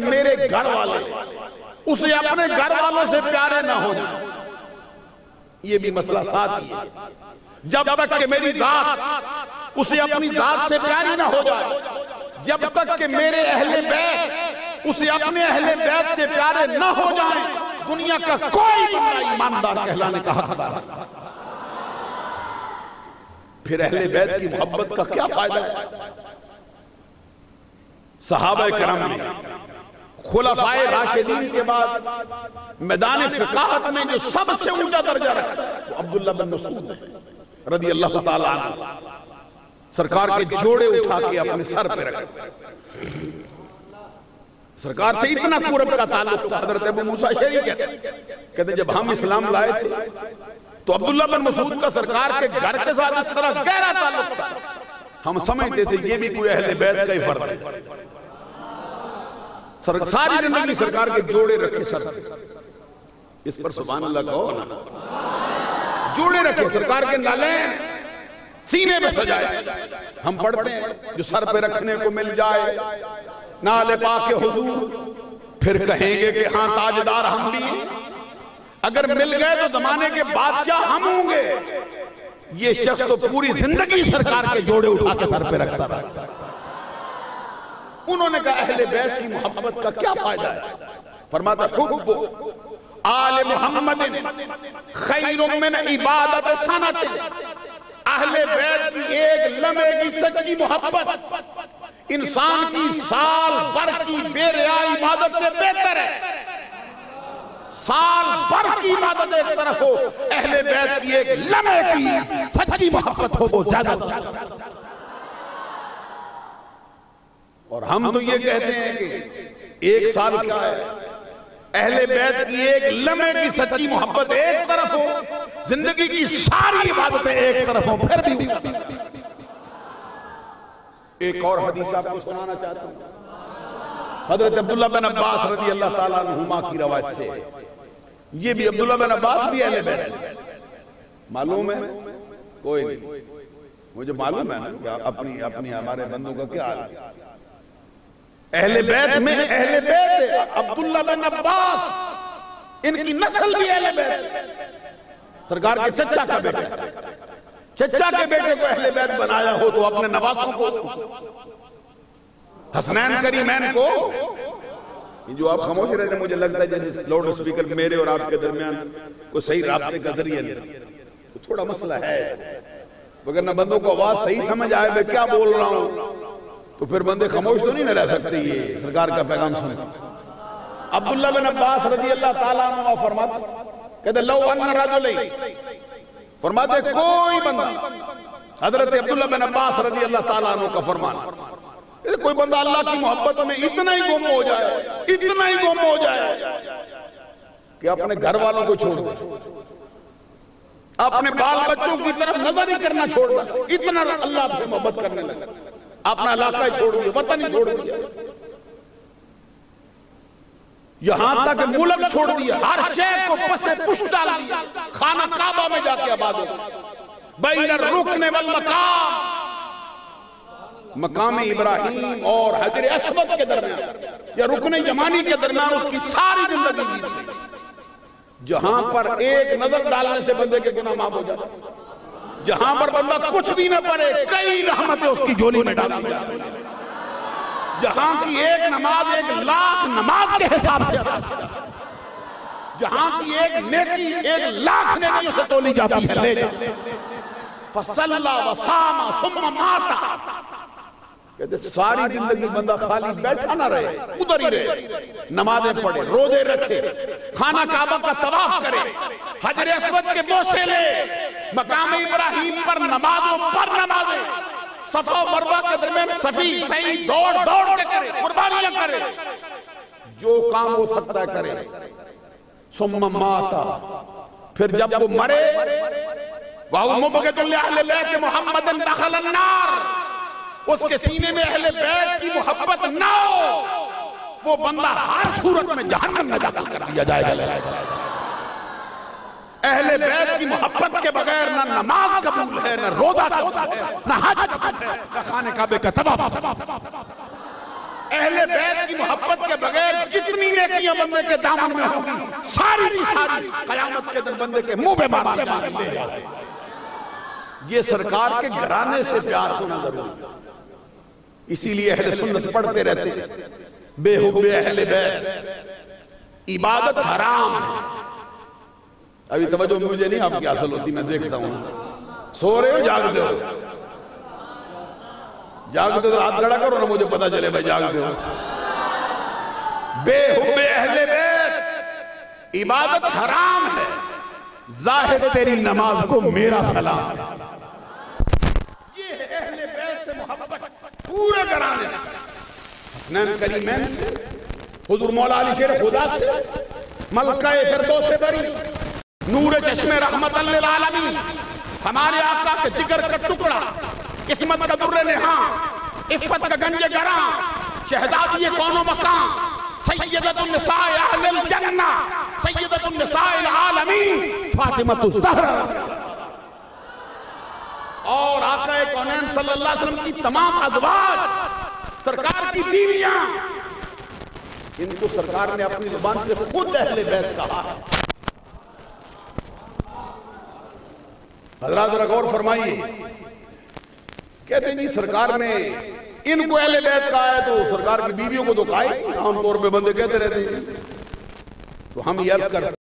मेरे घर वाले उसे अपने घर वालों से प्यारे ना हो जाए, ये भी मसला साथ ही है। जब तक कि मेरी जात उसे अपनी जात से प्यारी ना हो जाए, जब तक कि मेरे अहले बैत उसे अपने अहले बैत से प्यारे ना हो जाए, दुनिया का कोई बंदा ईमानदार कहलाने का हकदार है। फिर अहले बैत की मोहब्बत का क्या फायदा है? सहाबा किराम ने खुलफाए राशिदीन के बाद मैदान फिकाहत में जो सबसे ऊंचा दर्जा रखा तो अब्दुल्लाह बिन मसूद रदी अल्लाह ताला अन्हु, सरकार के जोड़े उठा के अपने सर पे रखे। सरकार से इतना कुर्ब का ताल्लुक था। हजरत अबू मूसा अशअरी कहते जब हम इस्लाम लाए थे तो अब्दुल्लाह बिन मसूद का सरकार के घर के साथ इस तरह गहरा ताल्लुक था, हम समझते थे ये भी कोई अहले बैत का ही फर्द है। सारी जिंदगी सरकार के जोड़े रखे सर, इस पर सुभान अल्लाह कहो ना। जोड़े रखे सरकार के नाले सीने पे सजाए। हम पढ़ते हैं जो सर पे रखने को मिल जाए नाले पाके हुजूर, फिर कहेंगे कि हाँ ताजदार हम भी, अगर मिल गए तो जमाने के बादशाह हम होंगे। ये शख्स तो पूरी जिंदगी सरकार के जोड़े उठा के सर पे रखता रहा। उन्होंने कहा अहले बैत की मोहब्बत का क्या फायदा है? फरमाता हुब्बु आले मुहम्मद खैरुम मिन इबादत सनत। अहले बैत की एक लम्हे की सच्ची मोहब्बत इंसान की साल भर की बेरिया इबादत से बेहतर है। साल भर की इबादत एक तरफ हो, अहले बैत की एक लम्हे की सच्ची मोहब्बत हो वो ज्यादा। और हम तो ये कहते हैं कि एक साल क्या है, अहले बैत की एक लम्हे की सच्ची मोहब्बत एक तरफ हो, जिंदगी की सारी इबादतें एक तरफ हो, फिर भी। एक और हदीस आपको सुनाना चाहता हूं, हजरत अब्दुल्लाह बिन अब्बास रज़ी अल्लाह ताला अन्हुमा की रवायत से। ये भी अब्दुल्लाह बिन अब्बास भी अहले बैत मालूम है? कोई नहीं, मुझे मालूम है ना अपनी अपनी हमारे बंदों का क्या हाल है। अहले बैत में अहले बैत अब्दुल्लाह बिन अब्बास, इनकी नस्ल भी अहले बैत। सरकार के चचा का बेटा, चचा के बेटे को अहले बैत बनाया हो तो अपने नवासों को, हसनैन करीमैन को। जो आप खामोश रहते, मुझे लगता है जैसे लाउड स्पीकर मेरे और आपके दरमियान कोई सही रास्ते का जरिया नहीं, तो थोड़ा मसला है। मगर न बंदों को आवाज सही समझ आए मैं क्या बोल रहा हूं तो फिर बंदे खामोश तो नहीं रह सकते। ये सरकार का पैगाम सुन। अब्दुल्लाह बिन अब्बास रज़ी अल्लाह ताला अन्हु फरमाते, कहते लौ अन्न रजुलैन, फरमाते कोई बंदा, हजरत अब्दुल्लाह बिन अब्बास रज़ी अल्लाह ताला अन्हु का फरमान, कोई बंदा अल्लाह की मोहब्बत में इतना ही गुम हो जाए, इतना ही गुम हो जाए कि अपने घर वालों को छोड़ दे, अपने बाल बच्चों की तरफ नजर ही करना छोड़ दे, इतना अल्लाह से मोहब्बत करने लगा, अपना इलाका ही छोड़ दिया, वतन ही छोड़ दिया, यहां तक मुल्क छोड़ दिया, हर शहर को पसे पुष्ट डाल दिया, खाना काबा में जाके आबाद हो, बैन रुकने वल मकाम, मकाम इब्राहिम और हजर अस्वद के दरमियान या रुकने जमानी के दरमियान उसकी सारी जिंदगी बीती। जहां पर एक नजर डालने से बंदे के गुनाह माफ हो जाते, जहां पर बंदा कुछ भी न पड़े कई रहमतें उसकी झोली में डाल दी जाती, जहां की एक नमाज 1,00,000 नमाज के हिसाब से, जहां की एक नेकी 1,00,000 नेकियों से तोली जाती है, ले जाते। फसल्ला वसामा सुम्मा माता, कहते सारी जिंदगी बंदा खाली बैठा ना रहे, उधर ही रहे, नमाजें पढ़े, रोजे रखे, खाना काबा का तवाफ करे, हजर अस्वद के बोसे ले, मकाम इब्राहिम पर नमाजों पर नमाजें, सफा मरवा के दरमियान सफी सही दौड़ दौड़ के करे, कुर्बानियां करे, जो काम हो सकता है करे। सुम्मा माता, फिर जब वो मरे, वह मुबग़िदुल अहले बैत मुहम्मदन दखल अन्नार, उसके सीने में अहले बैत की मोहब्बत ना हो, वो बंदा हर सूरत में जहन्नम में दाखिल कर दिया जाएगा। अहले बैत की मोहब्बत के बगैर ना नमाज कबूल है, ना रोजा कबूल है, ना हज कबूल है, ना खाने काबे का तवाफ। अहले बैत की मोहब्बत के बगैर जितनी नेकियां बंदे के दामन में होगी सारी की सारी कयामत के दिन बंदे के मुंह पे मार के ये सरकार के घराने से प्यार होना जरूरी। इसीलिए अहले सुन्नत पढ़ते रहते बेहुब्बे अहले बैत इबादत हराम है। अभी तवज्जो मुझे नहीं आपकी हासिल होती, मैं देखता हूं सो रहे हो जागते हो, जागते तो हाथ खड़ा करो ना मुझे पता चले भाई जागते हो। बेहुब्बे अहले बैत इबादत हराम है, जाहिर तेरी नमाज को मेरा सलाम है। ये है अहले बैत से मोहब्बत पूरे घराने हसनैन करीमैन से, हुजूर मौला अली शेर खुदा से, मलकाए फिरदौस से बरी, नूर चश्मे रहमतल लिल आलमीन, हमारे आका के जिगर का टुकड़ा, किस्मत का दुर्रे नेहा, इफ्फत का गंजे गरा, शहजादी कौनो मकाम, सय्यदतुन निसाए अहलिल जन्ना, सय्यदतुन निसाइल आलमीन, फातिमतुज़ ज़हरा। और आका कौनैन सल्लल्लाहु अलैहि वसल्लम की तमाम अज़वाज, सरकार की बीवियां, इनको सरकार ने अपनी जुबान से खुद अहले बैत कहा है। हज़रात गौर फरमाइए, कहते नहीं सरकार ने इनको अहले बैत कहा है तो सरकार की बीवियों को तो कहा ही, आमतौर पे बंदे कहते रहते हैं। तो हम ये अर्ज करते